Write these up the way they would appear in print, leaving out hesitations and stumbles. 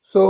So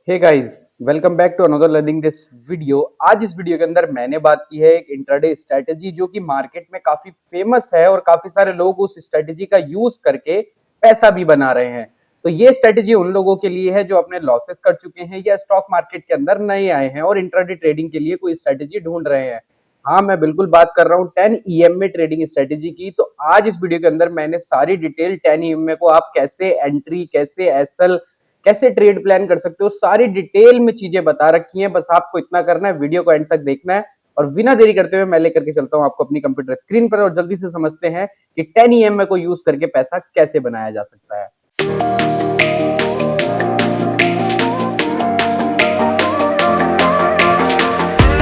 hey guys, welcome back to another learning this video. आज इस video के अंदर मैंने बात की है एक इंट्राडे स्ट्रेटेजी जो कि मार्केट में काफी फेमस है और काफी सारे लोग उस स्ट्रेटेजी का यूज करके पैसा भी बना रहे हैं। तो ये स्ट्रेटेजी उन लोगों के लिए है जो अपने लॉसेस कर चुके हैं या स्टॉक मार्केट के अंदर नए आए हैं और इंट्राडे ट्रेडिंग के लिए कोई स्ट्रेटेजी ढूंढ रहे हैं। हाँ, मैं बिल्कुल बात कर रहा हूँ 10 EMA ट्रेडिंग स्ट्रेटेजी की। तो आज इस वीडियो के अंदर मैंने सारी डिटेल 10 EMA को आप कैसे एंट्री, कैसे एसएल, कैसे ट्रेड प्लान कर सकते हो, सारी डिटेल में चीजें बता रखी हैं। बस आपको इतना करना है, वीडियो को एंड तक देखना है। और बिना देरी करते हुए मैं लेकर के चलता हूं आपको अपनी कंप्यूटर स्क्रीन पर और जल्दी से समझते हैं कि 10 EMA को यूज करके पैसा कैसे बनाया जा सकता है।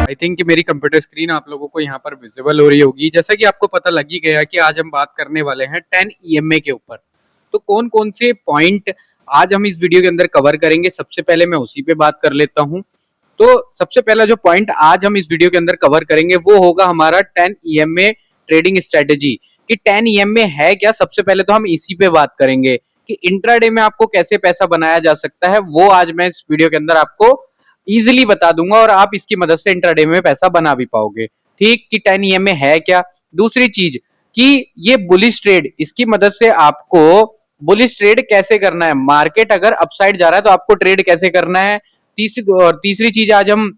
आई थिंक कि मेरी कंप्यूटर स्क्रीन आप लोगों को यहाँ पर विजिबल हो रही होगी। जैसा कि आपको पता लग ही गया कि आज हम बात करने वाले हैं 10 EMA के ऊपर। तो कौन कौन से पॉइंट आज हम इस वीडियो के अंदर कवर करेंगे, सबसे पहले मैं उसी पे बात कर लेता हूं। तो सबसे पहला जो पॉइंट आज हम इस वीडियो के अंदर कवर करेंगे वो होगा हमारा 10 EMA ट्रेडिंग स्ट्रेटेजी। कि 10 EMA है क्या, सबसे पहले तो हम इसी पे बात करेंगे कि इंट्राडे में आपको कैसे पैसा बनाया जा सकता है। वो आज मैं इस वीडियो के अंदर आपको इजीली बता दूंगा और आप इसकी मदद से इंट्राडे में पैसा बना भी पाओगे। ठीक, कि 10 EMA है क्या। दूसरी चीज कि ये बुलिश ट्रेड, इसकी मदद से आपको बुलिश ट्रेड कैसे करना है, मार्केट अगर अपसाइड जा रहा है तो आपको ट्रेड कैसे करना है। तीसरी चीज आज हम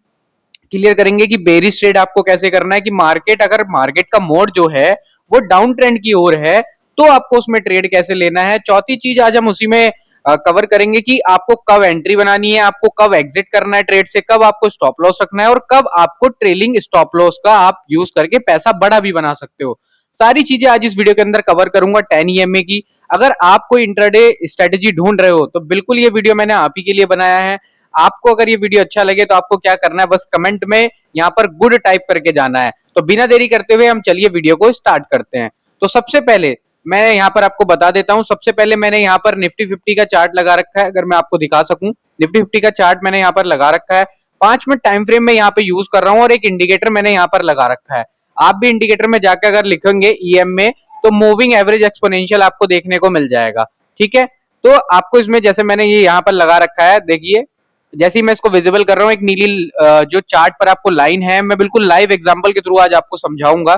क्लियर करेंगे कि बेरिश ट्रेड आपको कैसे करना है, कि मार्केट का मोड जो है वो डाउन ट्रेंड की ओर है तो आपको उसमें ट्रेड कैसे लेना है। चौथी चीज आज हम उसी में कवर करेंगे कि आपको कब एंट्री बनानी है, आपको कब एग्जिट करना है ट्रेड से, कब आपको स्टॉप लॉस रखना है और कब आपको ट्रेलिंग स्टॉप लॉस का आप यूज करके पैसा बड़ा भी बना सकते हो। सारी चीजें आज इस वीडियो के अंदर कवर करूंगा 10 EMA की। अगर आप कोई इंट्राडे स्ट्रेटेजी ढूंढ रहे हो तो बिल्कुल ये वीडियो मैंने आप ही के लिए बनाया है। आपको अगर ये वीडियो अच्छा लगे तो आपको क्या करना है, बस कमेंट में यहाँ पर गुड टाइप करके जाना है। तो बिना देरी करते हुए हम चलिए वीडियो को स्टार्ट करते हैं। तो सबसे पहले मैं यहाँ पर आपको बता देता हूं, सबसे पहले मैंने यहाँ पर निफ्टी 50 का चार्ट लगा रखा है। अगर मैं आपको दिखा सकूं, निफ्टी 50 का चार्ट मैंने यहाँ पर लगा रखा है। 5 मिनट टाइम फ्रेम में यहाँ पे यूज कर रहा हूँ और एक इंडिकेटर मैंने यहाँ पर लगा रखा है। आप भी इंडिकेटर में जाकर अगर लिखेंगे EM में तो मूविंग एवरेज एक्सपोनेंशियल आपको देखने को मिल जाएगा। ठीक है, तो आपको इसमें जैसे मैंने ये यहाँ पर लगा रखा है, देखिए जैसे ही मैं इसको विजिबल कर रहा हूँ, एक नीली जो चार्ट पर आपको लाइन है, मैं बिल्कुल लाइव एग्जांपल के थ्रू आज आपको समझाऊंगा।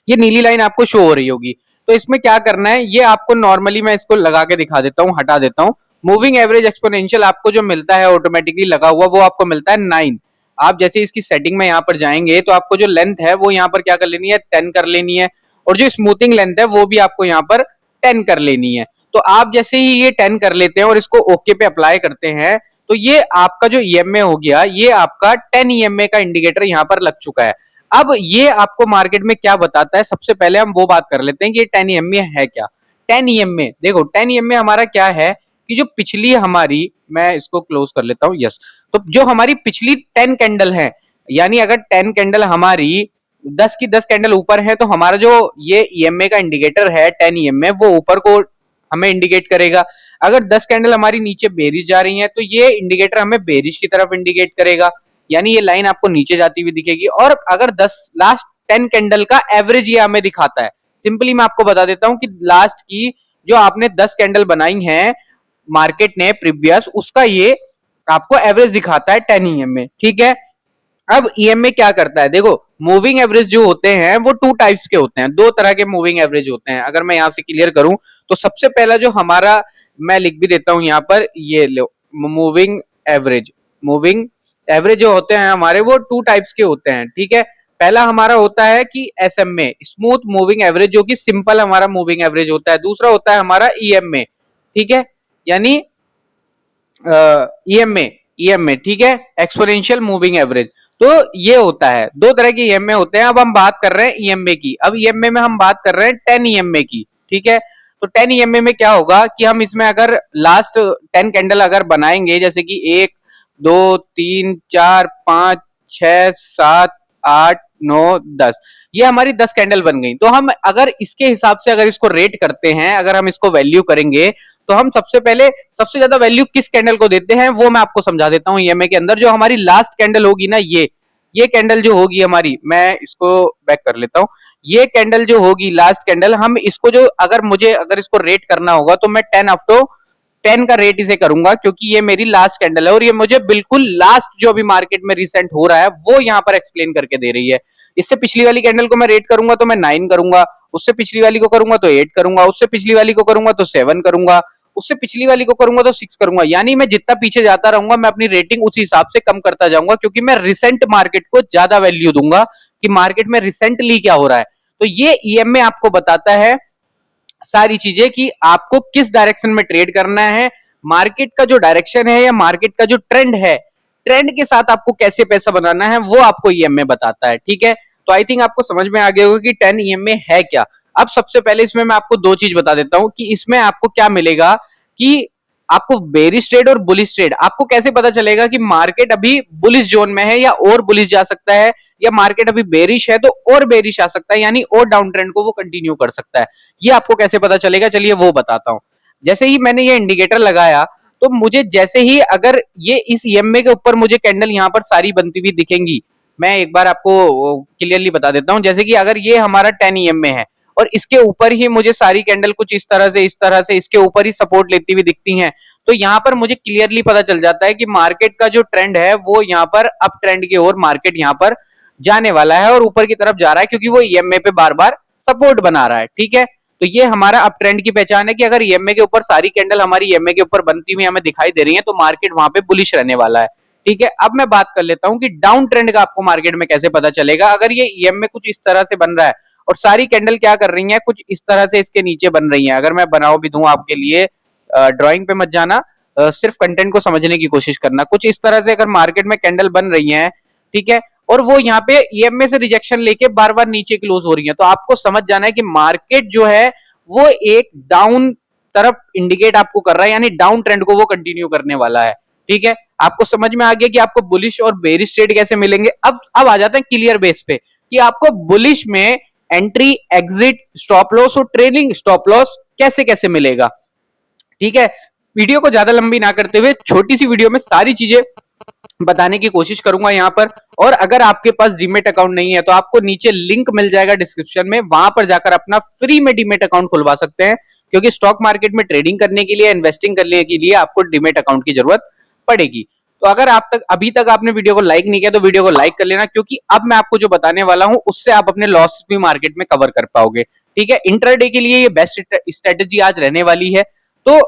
ये नीली लाइन आपको शो हो रही होगी। तो इसमें क्या करना है, ये आपको नॉर्मली मैं इसको लगा के दिखा देता हूँ, हटा देता हूँ। मूविंग एवरेज एक्सपोनेंशियल आपको जो मिलता है ऑटोमेटिकली लगा हुआ, वो आपको मिलता है 9। आप जैसे इसकी सेटिंग में यहाँ पर जाएंगे तो आपको जो लेंथ है वो यहाँ पर क्या कर लेनी है, 10 कर लेनी है। और जो स्मूथिंग लेंथ है वो भी आपको यहाँ पर 10 कर लेनी है। तो आप जैसे ही ये 10 कर लेते हैं और इसको ओके पे अप्लाई करते हैं तो ये आपका जो EMA हो गया, ये आपका 10 EMA का इंडिकेटर यहाँ पर लग चुका है। अब ये आपको मार्केट में क्या बताता है, सबसे पहले हम वो बात कर लेते हैं कि ये 10 EMA है क्या। 10 EMA देखो, 10 EMA हमारा क्या है कि जो पिछली हमारी, मैं इसको क्लोज कर लेता हूं, यस। तो जो हमारी पिछली 10 कैंडल है, यानी अगर 10 कैंडल हमारी 10 की 10 कैंडल ऊपर है तो हमारा जो ये EMA का इंडिकेटर है 10 EMA, वो ऊपर को हमें इंडिकेट करेगा। अगर 10 कैंडल हमारी नीचे बेरिश जा रही है तो ये इंडिकेटर हमें बेरिश की तरफ इंडिकेट करेगा, यानी ये लाइन आपको नीचे जाती हुई दिखेगी। और अगर 10 लास्ट 10 कैंडल का एवरेज ये हमें दिखाता है। सिंपली मैं आपको बता देता हूं कि लास्ट की जो आपने 10 कैंडल बनाई हैं मार्केट ने प्रीवियस, उसका ये आपको एवरेज दिखाता है 10 EMA। ठीक है, अब EMA क्या करता है, देखो मूविंग एवरेज जो होते हैं वो 2 टाइप्स के होते हैं, 2 तरह के मूविंग एवरेज होते हैं। अगर मैं यहां से क्लियर करूं तो सबसे पहला जो हमारा, मैं लिख भी देता हूं यहां पर, ये लो मूविंग एवरेज। मूविंग एवरेज जो होते हैं हमारे वो 2 टाइप्स के होते हैं। ठीक है, पहला हमारा होता है कि SMA स्मूथ मूविंग एवरेज, जो कि सिंपल हमारा मूविंग एवरेज होता है। दूसरा होता है हमारा EMA। ठीक है, यानी EMA, ठीक है, एक्सपोनेंशियल मूविंग एवरेज। तो ये होता है, 2 तरह के EMA होते हैं। अब हम बात कर रहे हैं EMA की। अब EMA में हम बात कर रहे हैं 10 EMA की। ठीक है, तो 10 EMA में क्या होगा कि हम इसमें अगर लास्ट 10 कैंडल अगर बनाएंगे, जैसे कि 1 2 3 4 5 6 7 8 9 10, ये हमारी 10 कैंडल बन गई। तो हम अगर इसके हिसाब से अगर इसको रेट करते हैं, अगर हम इसको वैल्यू करेंगे तो हम सबसे पहले सबसे ज्यादा वैल्यू किस कैंडल को देते हैं वो मैं आपको समझा देता हूं। EMA के अंदर जो हमारी लास्ट कैंडल होगी ना, ये कैंडल जो होगी हमारी, मैं इसको बैक कर लेता हूं। ये कैंडल जो होगी लास्ट कैंडल, हम इसको जो अगर मुझे अगर इसको रेट करना होगा तो मैं 10 का रेट इसे करूंगा, क्योंकि ये मेरी लास्ट कैंडल है और ये मुझे बिल्कुल लास्ट जो अभी मार्केट में रिसेंट हो रहा है वो यहाँ पर एक्सप्लेन करके दे रही है। इससे पिछली वाली कैंडल को मैं रेट करूंगा तो मैं 9 करूंगा, उससे पिछली वाली को करूंगा तो 8 करूंगा, उससे पिछली वाली को करूंगा तो 7 करूंगा, उससे पिछली वाली को करूंगा तो 6 करूंगा। यानी मैं जितना पीछे जाता रहूंगा मैं अपनी रेटिंग उसी हिसाब से कम करता जाऊंगा, क्योंकि मैं रिसेंट मार्केट को ज्यादा वैल्यू दूंगा कि मार्केट में रिसेंटली क्या हो रहा है। तो ये ईएमए आपको बताता है सारी चीजें कि आपको किस डायरेक्शन में ट्रेड करना है, मार्केट का जो डायरेक्शन है या मार्केट का जो ट्रेंड है, ट्रेंड के साथ आपको कैसे पैसा बनाना है वो आपको ईएमए बताता है। ठीक है, तो आई थिंक आपको समझ में आ गया होगा कि 10 ईएमए है क्या। अब सबसे पहले इसमें मैं आपको दो चीज बता देता हूं कि इसमें आपको क्या मिलेगा, कि आपको बेरिश ट्रेड और बुलिश ट्रेड, आपको कैसे पता चलेगा कि मार्केट अभी बुलिश जोन में है या और बुलिश जा सकता है, या मार्केट अभी बेरिश है तो और बेरिश आ सकता है, यानी और डाउन ट्रेंड को वो कंटिन्यू कर सकता है। ये आपको कैसे पता चलेगा, चलिए वो बताता हूं। जैसे ही मैंने ये इंडिकेटर लगाया तो मुझे जैसे ही अगर ये इस ईएमए के ऊपर मुझे कैंडल यहां पर सारी बनती हुई दिखेंगी, मैं एक बार आपको क्लियरली बता देता हूं। जैसे कि अगर ये हमारा 10 ईएमए है और इसके ऊपर ही मुझे सारी कैंडल कुछ इस तरह से इसके ऊपर ही सपोर्ट लेती हुई दिखती हैं, तो यहां पर मुझे क्लियरली पता चल जाता है कि मार्केट का जो ट्रेंड है वो यहां पर अप ट्रेंड की ओर मार्केट यहां पर जाने वाला है और ऊपर की तरफ जा रहा है, क्योंकि वो ईएमए पे बार बार सपोर्ट बना रहा है। ठीक है, तो ये हमारा अप ट्रेंड की पहचान है कि अगर ईएमए के ऊपर सारी कैंडल हमारी ईएमए के ऊपर बनती हुई हमें दिखाई दे रही है तो मार्केट वहां पे बुलिश रहने वाला है। ठीक है, अब मैं बात कर लेता हूं कि डाउन ट्रेंड का आपको मार्केट में कैसे पता चलेगा। अगर ये ईएमए कुछ इस तरह से बन रहा है और सारी कैंडल क्या कर रही है, कुछ इस तरह से इसके नीचे बन रही है, अगर मैं बनाओ भी दूं आपके लिए, ड्राइंग पे मत जाना, सिर्फ कंटेंट को समझने की कोशिश करना। कुछ इस तरह से अगर मार्केट में कैंडल बन रही है, ठीक है, और वो यहाँ पे ईएमए से रिजेक्शन लेके बार बार नीचे क्लोज हो रही है, तो आपको समझ जाना है कि मार्केट जो है वो एक डाउन तरफ इंडिकेट आपको कर रहा है, यानी डाउन ट्रेंड को वो कंटिन्यू करने वाला है। ठीक है, आपको समझ में आ गया कि आपको बुलिश और बेरिश ट्रेड कैसे मिलेंगे। अब आ जाते हैं क्लियर बेस पे कि आपको बुलिश में एंट्री, एग्जिट, स्टॉप लॉस और ट्रेलिंग स्टॉप लॉस कैसे कैसे मिलेगा। ठीक है, वीडियो को ज्यादा लंबी ना करते हुए छोटी सी वीडियो में सारी चीजें बताने की कोशिश करूंगा यहाँ पर। और अगर आपके पास डीमेट अकाउंट नहीं है तो आपको नीचे लिंक मिल जाएगा डिस्क्रिप्शन में, वहां पर जाकर अपना फ्री में डीमेट अकाउंट खुलवा सकते हैं, क्योंकि स्टॉक मार्केट में ट्रेडिंग करने के लिए, इन्वेस्टिंग करने के लिए आपको डीमेट अकाउंट की जरूरत पड़ेगी। तो अगर अभी तक आपने वीडियो को लाइक नहीं किया तो वीडियो को लाइक कर लेना, क्योंकि अब मैं आपको जो बताने वाला हूं उससे आप अपने लॉस भी मार्केट में कवर कर पाओगे। ठीक है, इंट्राडे के लिए ये बेस्ट स्ट्रेटेजी आज रहने वाली है। तो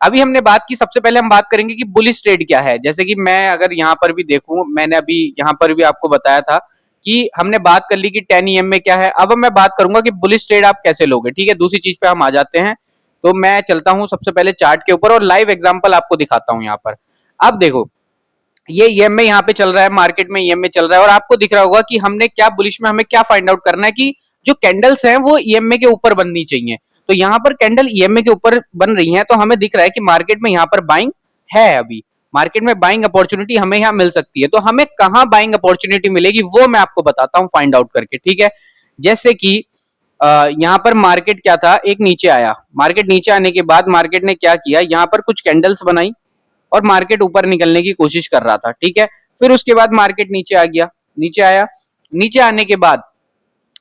अभी हमने बात की, सबसे पहले हम बात करेंगे कि बुलिश ट्रेड क्या है। जैसे कि मैं अगर यहाँ पर भी देखूं, मैंने अभी यहाँ पर भी आपको बताया था कि हमने बात कर ली कि 10 ईएम में क्या है। अब मैं बात करूंगा कि बुलिश ट्रेड आप कैसे लोगे। ठीक है, दूसरी चीज पे हम आ जाते हैं। तो मैं चलता हूं सबसे पहले चार्ट के ऊपर और लाइव एग्जांपल आपको दिखाता हूं यहाँ पर। अब देखो, ये ईएमए यहाँ पे चल रहा है, मार्केट में ईएमए चल रहा है और आपको दिख रहा होगा कि हमने क्या बुलिश में हमें क्या फाइंड आउट करना है कि जो कैंडल्स हैं वो ईएमए के ऊपर बननी चाहिए। तो यहाँ पर कैंडल ईएमए के ऊपर बन रही है, तो हमें दिख रहा है कि मार्केट में यहाँ पर बाइंग है। अभी मार्केट में बाइंग अपॉर्चुनिटी हमें यहाँ मिल सकती है। तो हमें कहाँ बाइंग अपॉर्चुनिटी मिलेगी वो मैं आपको बताता हूँ फाइंड आउट करके। ठीक है, जैसे कि यहाँ पर मार्केट क्या था, एक नीचे आया, मार्केट नीचे आने के बाद मार्केट ने क्या किया, यहाँ पर कुछ कैंडल्स बनाई और मार्केट ऊपर निकलने की कोशिश कर रहा था। ठीक है, फिर उसके बाद मार्केट नीचे आ गया, नीचे आया, नीचे आने के बाद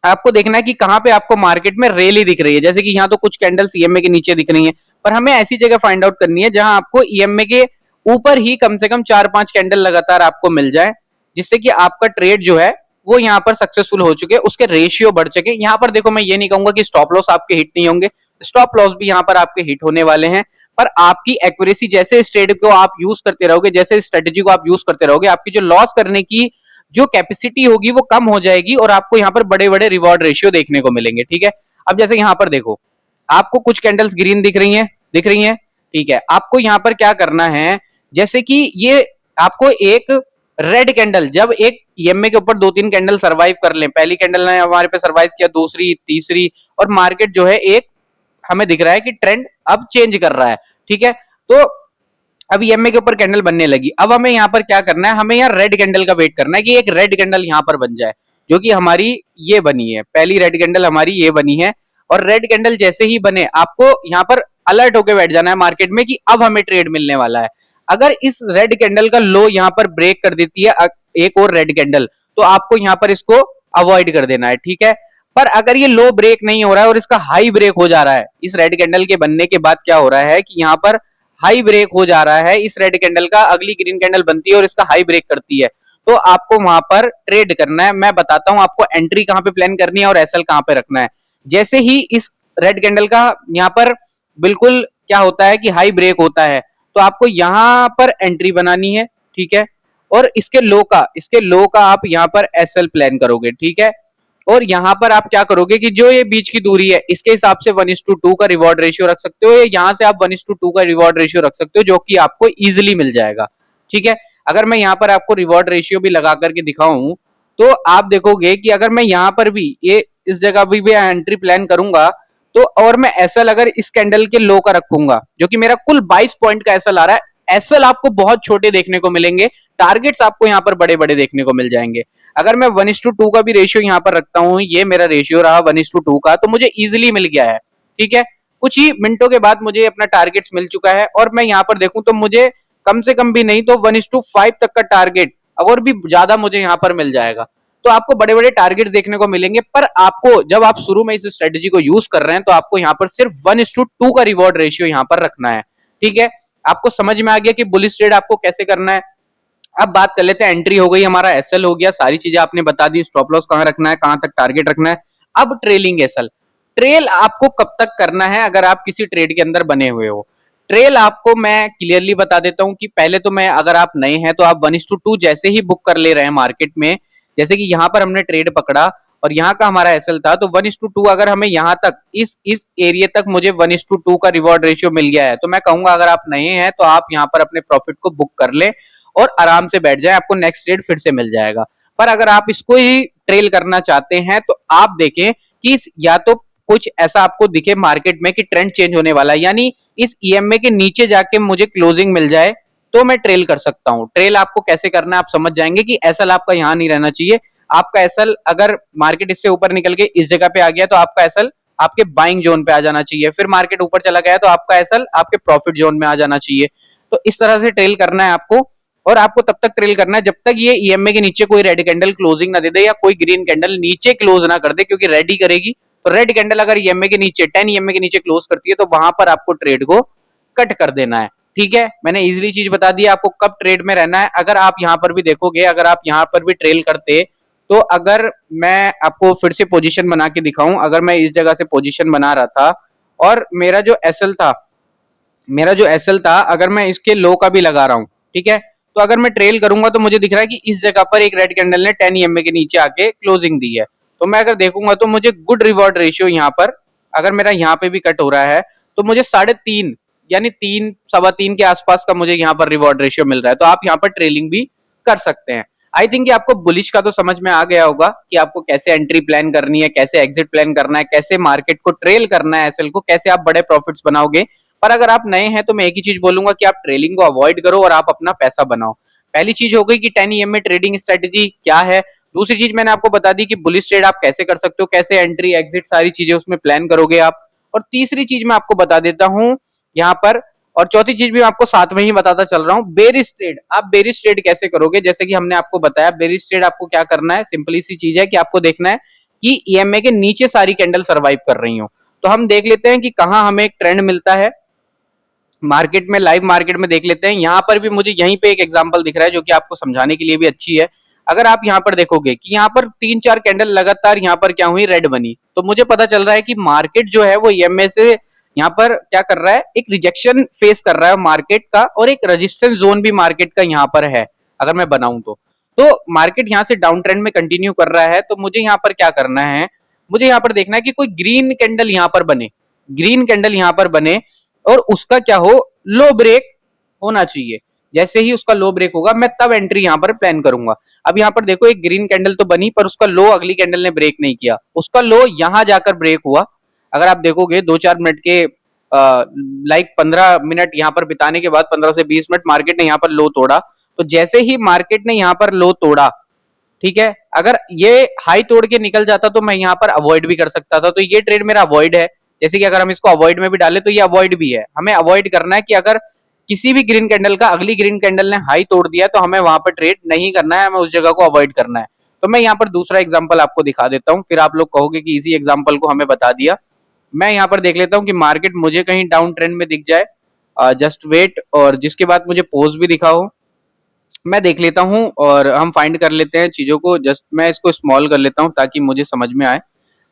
आपको देखना है कि कहां पे आपको मार्केट में रैली दिख रही है। जैसे कि यहाँ तो कुछ कैंडल्स ईएमए के नीचे दिख रही हैं, पर हमें ऐसी जगह फाइंड आउट करनी है जहां आपको ईएमए के ऊपर ही कम से कम 4-5 कैंडल लगातार आपको मिल जाए, जिससे कि आपका ट्रेड जो है वो यहाँ पर सक्सेसफुल हो चुके, उसके रेशियो बढ़ चुके। यहाँ पर देखो, मैं ये नहीं कहूंगा कि स्टॉप लॉस आपके हिट नहीं होंगे, स्टॉप लॉस भी यहाँ पर आपके हिट होने वाले हैं, पर आपकी एक्यूरेसी, जैसे इस ट्रेड को आप यूज करते रहोगे, जैसे इस स्ट्रेटेजी को आप यूज करते रहोगे, आपकी जो लॉस करने की जो कैपेसिटी होगी वो कम हो जाएगी और आपको यहाँ पर बड़े बड़े रिवॉर्ड रेशियो देखने को मिलेंगे। ठीक है, अब जैसे यहाँ पर देखो, आपको कुछ कैंडल्स ग्रीन दिख रही हैं। ठीक है, आपको यहाँ पर क्या करना है, जैसे कि ये आपको एक रेड कैंडल, जब एक ईएमए के ऊपर 2-3 कैंडल सर्वाइव कर लें, पहली कैंडल ने हमारे पे सर्वाइव किया, दूसरी, तीसरी, और मार्केट जो है एक हमें दिख रहा है कि ट्रेंड अब चेंज कर रहा है। ठीक है, तो अब ईएमए के ऊपर कैंडल बनने लगी। अब हमें यहाँ पर क्या करना है, हमें यहाँ रेड कैंडल का वेट करना है कि एक रेड कैंडल यहाँ पर बन जाए, जो कि हमारी ये बनी है, पहली रेड कैंडल हमारी ये बनी है। और रेड कैंडल जैसे ही बने, आपको यहाँ पर अलर्ट होकर बैठ जाना है मार्केट में कि अब हमें ट्रेड मिलने वाला है। अगर इस रेड कैंडल का लो यहाँ पर ब्रेक कर देती है एक और रेड कैंडल, तो आपको यहाँ पर इसको अवॉइड कर देना है। ठीक है, पर अगर ये लो ब्रेक नहीं हो रहा है और इसका हाई ब्रेक हो जा रहा है, इस रेड कैंडल के बनने के बाद क्या हो रहा है कि यहाँ पर हाई ब्रेक हो जा रहा है, इस रेड कैंडल का अगली ग्रीन कैंडल बनती है और इसका हाई ब्रेक करती है, तो आपको वहां पर ट्रेड करना है। मैं बताता हूं आपको एंट्री कहां पे प्लान करनी है और एसएल कहां पे रखना है। जैसे ही इस रेड कैंडल का यहाँ पर बिल्कुल क्या होता है कि हाई ब्रेक होता है, तो आपको यहाँ पर एंट्री बनानी है, ठीक है। और इसके लो का आप यहाँ पर एसएल प्लान करोगे, ठीक है। और यहाँ पर आप क्या करोगे कि जो ये बीच की दूरी है इसके हिसाब से 1:2 का रिवॉर्ड रेशियो रख सकते हो, या यहाँ से आप 1:2 का रिवॉर्ड रेशियो रख सकते हो, जो कि आपको इजिली मिल जाएगा, ठीक है। अगर मैं यहाँ पर आपको रिवॉर्ड रेशियो भी लगा करके दिखाऊं, तो आप देखोगे कि अगर मैं यहाँ पर भी ये इस जगह भी एंट्री प्लान करूंगा, तो और मैं एसएल अगर इस कैंडल के लो का रखूंगा, जो कि मेरा कुल 22 पॉइंट का एसएल आ रहा है, एसएल आपको बहुत छोटे देखने को मिलेंगे, टारगेट्स आपको यहाँ पर बड़े बड़े देखने को मिल जाएंगे। अगर मैं 1:2 का भी रेशियो यहाँ पर रखता हूँ, ये मेरा रेशियो रहा 1:2 का, तो मुझे इजिली मिल गया है, ठीक है। कुछ ही मिनटों के बाद मुझे अपना टारगेट्स मिल चुका है, और मैं यहाँ पर देखूं तो मुझे कम से कम भी नहीं तो 1:5 तक का टारगेट और भी ज्यादा मुझे यहाँ पर मिल जाएगा। तो आपको बड़े बड़े टारगेट्स देखने को मिलेंगे, पर आपको जब आप शुरू में इस स्ट्रेटेजी को यूज कर रहे हैं, तो आपको यहाँ पर सिर्फ 1:2 का रिवॉर्ड रेशियो यहाँ पर रखना है, ठीक है। आपको समझ में आ गया कि बुलिश ट्रेड आपको कैसे करना है। अब बात कर लेते हैं, एंट्री हो गई, हमारा एसएल हो गया, सारी चीजें आपने बता दी, स्टॉप लॉस कहां रखना है, कहां तक टारगेट रखना है। अब ट्रेलिंग एसएल, ट्रेल आपको कब तक करना है अगर आप किसी ट्रेड के अंदर बने हुए हो। ट्रेल आपको मैं क्लियरली बता देता हूं कि पहले तो मैं, अगर आप नए हैं तो आप 1:2 जैसे ही बुक कर ले रहे हैं मार्केट में, जैसे कि यहां पर हमने ट्रेड पकड़ा और यहाँ का हमारा एसएल था, तो 1:2 अगर हमें यहाँ तक इस एरिया तक मुझे 1:2 का रिवॉर्ड रेशियो मिल गया है, तो मैं कहूंगा अगर आप नए हैं तो आप यहाँ पर अपने प्रॉफिट को बुक कर ले और आराम से बैठ जाए, आपको नेक्स्ट ट्रेड फिर से मिल जाएगा। पर अगर आप इसको ही ट्रेल करना चाहते हैं, तो आप देखें कि या तो कुछ ऐसा आपको दिखे मार्केट में कि ट्रेंड चेंज होने वाला है, यानी इस ईएमए के नीचे जाके मुझे क्लोजिंग मिल जाए, तो मैं ट्रेल कर सकता हूं। ट्रेल आपको कैसे करना है आप समझ जाएंगे कि एसएल आपका यहां नहीं रहना चाहिए। आपका एसएल अगर मार्केट इससे ऊपर निकल के इस जगह पे आ गया, तो आपका एसएल आपके बाइंग जोन पे आ जाना चाहिए। फिर मार्केट ऊपर चला गया तो आपका एसएल आपके प्रॉफिट जोन में आ जाना चाहिए। तो इस तरह से ट्रेल करना है आपको, और आपको तब तक ट्रेल करना है जब तक ये ईएमए के नीचे कोई रेड कैंडल क्लोजिंग ना दे दे, या कोई ग्रीन कैंडल नीचे क्लोज ना कर दे, क्योंकि रेड ही करेगी। तो रेड कैंडल अगर ईएमए के नीचे 10 ईएमए के नीचे क्लोज करती है, तो वहां पर आपको ट्रेड को कट कर देना है, ठीक है। मैंने इजीली चीज बता दी आपको कब ट्रेड में रहना है। अगर आप यहां पर भी देखोगे, अगर आप यहां पर भी ट्रेल करते, तो अगर मैं आपको फिर से पोजीशन बना के दिखाऊं, अगर मैं इस जगह से पोजीशन बना रहा था और मेरा जो एसएल था अगर मैं इसके लो का भी लगा रहा हूं, ठीक है, तो अगर मैं ट्रेल करूंगा तो मुझे दिख रहा है कि इस जगह पर एक रेड कैंडल ने 10 ईएमए के नीचे आके क्लोजिंग दी है। तो मैं अगर देखूंगा तो मुझे गुड रिवॉर्ड रेशियो यहाँ पर, अगर मेरा यहाँ पे भी कट हो रहा है, तो मुझे 3.5 यानी 3 सवा 3 के आसपास का मुझे यहाँ पर रिवॉर्ड रेशियो मिल रहा है। तो आप यहाँ पर ट्रेलिंग भी कर सकते हैं। आई थिंक आपको बुलिश का तो समझ में आ गया होगा कि आपको कैसे एंट्री प्लान करनी है, कैसे एग्जिट प्लान करना है, कैसे मार्केट को ट्रेल करना है, एसएल को कैसे आप बड़े प्रॉफिट्स बनाओगे। पर अगर आप नए हैं तो मैं एक ही चीज बोलूंगा कि आप ट्रेलिंग को अवॉइड करो और आप अपना पैसा बनाओ। पहली चीज हो गई कि 10 ईएमए ट्रेडिंग स्ट्रेटेजी क्या है। दूसरी चीज मैंने आपको बता दी कि बुलिश ट्रेड आप कैसे कर सकते हो, कैसे एंट्री एग्जिट सारी चीजें उसमें प्लान करोगे आप। और तीसरी चीज मैं आपको बता देता हूं यहाँ पर, और चौथी चीज भी मैं आपको साथ में ही बताता चल रहा हूँ, बेरिश ट्रेड। आप बेरिश ट्रेड कैसे करोगे, जैसे कि हमने आपको बताया, बेरिश ट्रेड आपको क्या करना है, सिंपली सी चीज है कि आपको देखना है कि ईएमए के नीचे सारी कैंडल सर्वाइव कर रही हो। तो हम देख लेते हैं कि कहां हमें एक ट्रेंड मिलता है मार्केट में, लाइव मार्केट में देख लेते हैं। यहाँ पर भी मुझे यहीं पे एक एग्जांपल दिख रहा है जो कि आपको समझाने के लिए भी अच्छी है। अगर आप यहाँ पर देखोगे कि यहाँ पर 3-4 कैंडल लगातार यहाँ पर क्या हुई, रेड बनी, तो मुझे पता चल रहा है कि मार्केट जो है वो ईएमए से यहाँ पर क्या कर रहा है, एक रिजेक्शन फेस कर रहा है मार्केट का, और एक रेजिस्टेंस जोन भी मार्केट का यहाँ पर है अगर मैं बनाऊं तो मार्केट यहाँ से डाउन ट्रेंड में कंटिन्यू कर रहा है। तो मुझे यहाँ पर क्या करना है, मुझे यहाँ पर देखना है कि कोई ग्रीन कैंडल यहाँ पर बने, ग्रीन कैंडल यहाँ पर बने, और उसका क्या हो, लो ब्रेक होना चाहिए। जैसे ही उसका लो ब्रेक होगा मैं तब एंट्री यहाँ पर प्लान करूंगा। अब यहाँ पर देखो एक ग्रीन कैंडल तो बनी, पर उसका लो अगली कैंडल ने ब्रेक नहीं किया, उसका लो यहाँ जाकर ब्रेक हुआ। अगर आप देखोगे 2-4 मिनट के लाइक 15 मिनट यहाँ पर बिताने के बाद, 15 से 20 मिनट, मार्केट ने यहाँ पर लो तोड़ा। तो जैसे ही मार्केट ने यहाँ पर लो तोड़ा, ठीक है, अगर ये हाई तोड़ के निकल जाता तो मैं यहाँ पर अवॉइड भी कर सकता था। तो ये ट्रेड मेरा अवॉइड है। जैसे कि अगर हम इसको अवॉइड में भी डाले तो ये अवॉइड भी है। हमें अवॉइड करना है कि अगर किसी भी ग्रीन कैंडल का अगली ग्रीन कैंडल ने हाई तोड़ दिया तो हमें वहां पर ट्रेड नहीं करना है, हमें उस जगह को अवॉइड करना है। तो मैं यहाँ पर दूसरा एग्जाम्पल आपको दिखा देता हूँ, फिर आप लोग कहोगे कि इसी एग्जाम्पल को हमें बता दिया। मैं यहाँ पर देख लेता हूँ कि मार्केट मुझे कहीं डाउन ट्रेंड में दिख जाए, जस्ट वेट, और जिसके बाद मुझे पोज भी दिखा हो मैं देख लेता हूँ और हम फाइंड कर लेते हैं चीजों को। जस्ट मैं इसको स्मॉल कर लेता हूँ ताकि मुझे समझ में आए।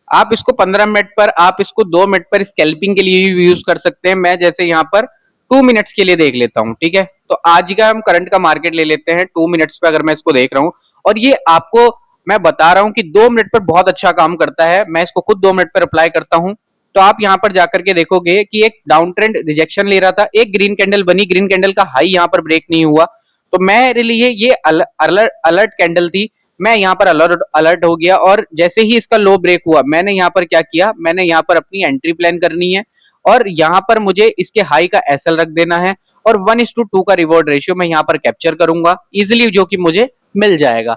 आप इसको 15 मिनट पर, आप इसको 2 मिनट पर स्कैल्पिंग के लिए भी यूज कर सकते हैं। मैं जैसे यहाँ पर 2 मिनट्स के लिए देख लेता हूँ, ठीक है। तो आज का हम करंट का मार्केट ले लेते हैं 2 मिनट्स पे, अगर मैं इसको देख रहा हूँ और ये आपको मैं बता रहा हूँ कि 2 मिनट पर बहुत अच्छा काम करता है। मैं इसको खुद 2 मिनट पर अप्लाई करता हूँ। तो आप यहाँ पर जाकर के देखोगे कि एक डाउन ट्रेंड रिजेक्शन ले रहा था, एक ग्रीन कैंडल बनी, ग्रीन कैंडल का हाई यहाँ पर ब्रेक नहीं हुआ, तो मेरे लिए ये अलर्ट अलर्ट कैंडल थी। मैं यहाँ पर अलर्ट अलर्ट हो गया और जैसे ही इसका लो ब्रेक हुआ मैंने यहाँ पर क्या किया, मैंने यहाँ पर अपनी एंट्री प्लान करनी है और यहाँ पर मुझे इसके हाई का एसएल रख देना है और 1:2 का रिवॉर्ड रेशियो मैं यहाँ पर कैप्चर करूंगा इजिली, जो कि मुझे मिल जाएगा।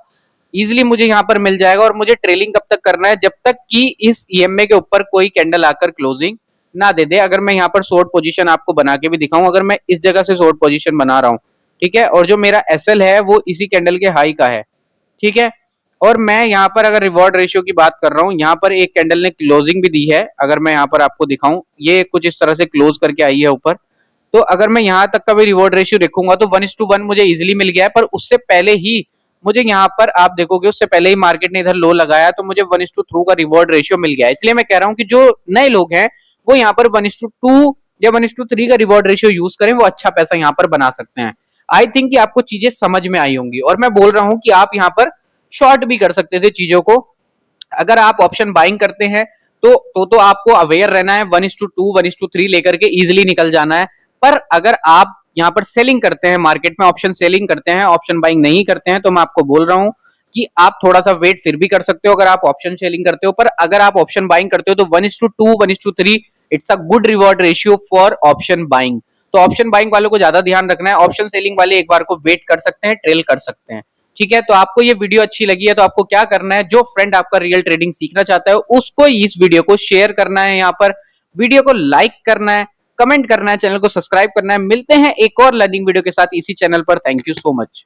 इजिली मुझे यहाँ पर मिल जाएगा और मुझे ट्रेलिंग कब तक करना है, जब तक कि इस ईएमए के ऊपर कोई कैंडल आकर क्लोजिंग ना दे दे। अगर मैं यहाँ पर शॉर्ट पोजीशन आपको बना के भी दिखाऊं, अगर मैं इस जगह से शॉर्ट पोजीशन बना रहा हूँ, ठीक है, और जो मेरा एसएल है वो इसी कैंडल के हाई का है, ठीक है, और मैं यहाँ पर अगर रिवॉर्ड रेशियो की बात कर रहा हूँ, यहाँ पर एक कैंडल ने क्लोजिंग भी दी है। अगर मैं यहाँ पर आपको दिखाऊं, ये कुछ इस तरह से क्लोज करके आई है ऊपर। तो अगर मैं यहाँ तक का भी रिवॉर्ड रेशियो देखूंगा तो 1:1 मुझे इजिली मिल गया है। पर उससे पहले ही मुझे यहाँ पर आप देखोगे, उससे पहले ही मार्केट ने इधर लो लगाया तो मुझे 1:3 का रिवॉर्ड रेशियो मिल गया। इसलिए मैं कह रहा हूँ कि जो नए लोग हैं वो यहाँ पर 1:2 या 1:3 का रिवॉर्ड रेशियो यूज करें, वो अच्छा पैसा यहाँ पर बना सकते हैं। आई थिंक कि आपको चीजें समझ में आई होंगी और मैं बोल रहा हूँ कि आप यहाँ पर शॉर्ट भी कर सकते थे चीजों को। अगर आप ऑप्शन बाइंग करते हैं तो आपको अवेयर रहना है, 1:2 1:3 लेकर के इजिली निकल जाना है। पर अगर आप यहाँ पर सेलिंग करते हैं, मार्केट में ऑप्शन सेलिंग करते हैं, ऑप्शन बाइंग नहीं करते हैं, तो मैं आपको बोल रहा हूं कि आप थोड़ा सा वेट फिर भी कर सकते हो अगर आप ऑप्शन सेलिंग करते हो। पर अगर आप ऑप्शन बाइंग करते हो तो 1:2 1:3 it's a good reward ratio for option buying. तो ऑप्शन बाइंग वालों को ज्यादा ध्यान रखना है, ऑप्शन सेलिंग वाले एक बार को वेट कर सकते हैं, ट्रेल कर सकते हैं, ठीक है। तो आपको ये वीडियो अच्छी लगी है तो आपको क्या करना है, जो फ्रेंड आपका रियल ट्रेडिंग सीखना चाहता है उसको इस वीडियो को शेयर करना है, यहाँ पर वीडियो को लाइक करना है, कमेंट करना है, चैनल को सब्सक्राइब करना है। मिलते हैं एक और लर्निंग वीडियो के साथ इसी चैनल पर। Thank you so much.